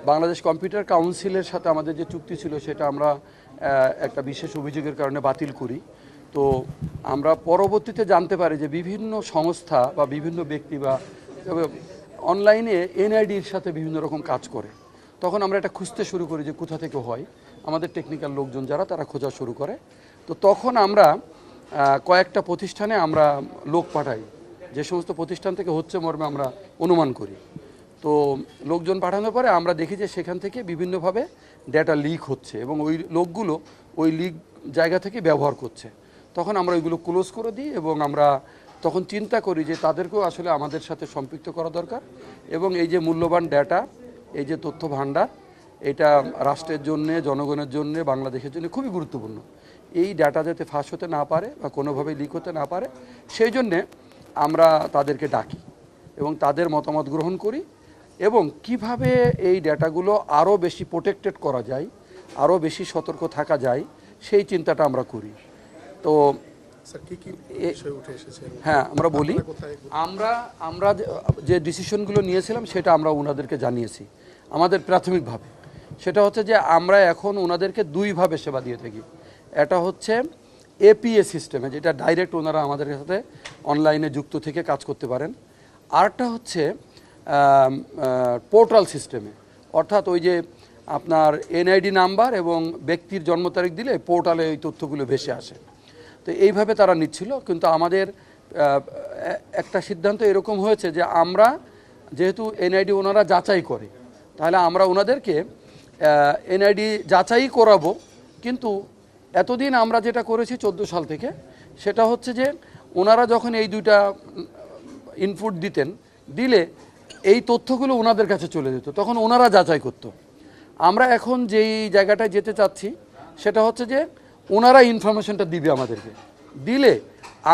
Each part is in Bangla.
বাংলাদেশ কম্পিউটার কাউন্সিলের সাথে আমাদের যে চুক্তি ছিল সেটা আমরা একটা বিশেষ অভিযোগের কারণে বাতিল করি। তো আমরা পরবর্তীতে জানতে পারি যে বিভিন্ন সংস্থা বা বিভিন্ন ব্যক্তি বা অনলাইনে এনআইডির সাথে বিভিন্ন রকম কাজ করে। তখন আমরা এটা খুঁজতে শুরু করি যে কোথা থেকে হয়। আমাদের টেকনিক্যাল লোকজন যারা তারা খোঁজা শুরু করে। তো তখন আমরা কয়েকটা প্রতিষ্ঠানে আমরা লোক পাঠাই, যে সমস্ত প্রতিষ্ঠান থেকে হচ্ছে মর্মে আমরা অনুমান করি। তো লোকজন পাঠানোর পরে আমরা দেখি যে সেখান থেকে বিভিন্নভাবে ডেটা লিক হচ্ছে এবং ওই লোকগুলো ওই লিক জায়গা থেকে ব্যবহার করছে। তখন আমরা ওইগুলো ক্লোজ করে দিই এবং আমরা তখন চিন্তা করি যে তাদেরকেও আসলে আমাদের সাথে সম্পৃক্ত করা দরকার এবং এই যে মূল্যবান ডেটা, এই যে তথ্য ভাণ্ডার, এটা রাষ্ট্রের জন্যে, জনগণের জন্যে, বাংলাদেশের জন্য খুবই গুরুত্বপূর্ণ। এই ডাটা যাতে ফাঁস হতে না পারে বা কোনোভাবে লিক হতে না পারে সেই জন্যে আমরা তাদেরকে ডাকি এবং তাদের মতামত গ্রহণ করি এবং কিভাবে এই ডেটাগুলো আরও বেশি প্রোটেক্টেড করা যায়, আরও বেশি সতর্ক থাকা যায় সেই চিন্তাটা আমরা করি। তো হ্যাঁ, আমরা বলি, আমরা যে ডিসিশনগুলো নিয়েছিলাম সেটা আমরা ওনাদেরকে জানিয়েছি আমাদের প্রাথমিকভাবে। সেটা হচ্ছে যে আমরা এখন ওনাদেরকে দুইভাবে সেবা দিয়ে থাকি। এটা হচ্ছে এপিএ সিস্টেমে, যেটা ডাইরেক্ট ওনারা আমাদের সাথে অনলাইনে যুক্ত থেকে কাজ করতে পারেন। আরেকটা হচ্ছে পোর্টাল সিস্টেমে, অর্থাৎ ওই যে আপনার এনআইডি নাম্বার এবং ব্যক্তির জন্ম তারিখ দিলে পোর্টালে ওই তথ্যগুলো ভেসে আসে। তো এইভাবে তারা নিচ্ছিল, কিন্তু আমাদের একটা সিদ্ধান্ত এরকম হয়েছে যে আমরা যেহেতু এনআইডি ওনারা যাচাই করে, তাহলে আমরা ওনাদেরকে এনআইডি যাচাই করাবো। কিন্তু এতদিন আমরা যেটা করেছি 14 সাল থেকে, সেটা হচ্ছে যে ওনারা যখন এই দুইটা ইনপুট দিলে এই তথ্যগুলো ওনাদের কাছে চলে যেত, তখন ওনারা যাচাই করত। আমরা এখন যেই জায়গাটায় যেতে চাচ্ছি সেটা হচ্ছে যে ওনারা ইনফরমেশনটা দিবে আমাদেরকে, দিলে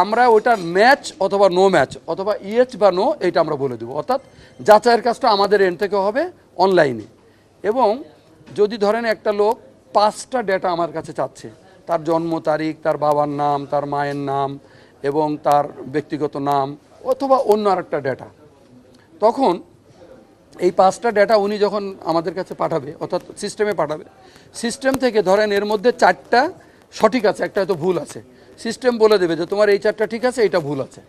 আমরা ওটা ম্যাচ অথবা নো ম্যাচ অথবা ইয়েস বা নো এইটা আমরা বলে দেবো। অর্থাৎ যাচাইয়ের কাজটা আমাদের এন্ড থেকে হবে অনলাইনে। এবং যদি ধরেন একটা লোক 5টা ডেটা আমার কাছে চাচ্ছে, তার জন্ম তারিখ, তার বাবার নাম, তার মায়ের নাম এবং তার ব্যক্তিগত নাম অথবা অন্য আরেকটা ডেটা, তখন এই 5টা ডেটা উনি যখন আমাদের কাছে পাঠাবে, অর্থাৎ সিস্টেমে পাঠাবে, সিস্টেম থেকে ধরেন এর মধ্যে 4টা সঠিক আছে, একটা হয়তো ভুল আছে, সিস্টেম বলে দেবে যে তোমার এই 4টা ঠিক আছে, এইটা ভুল আছে।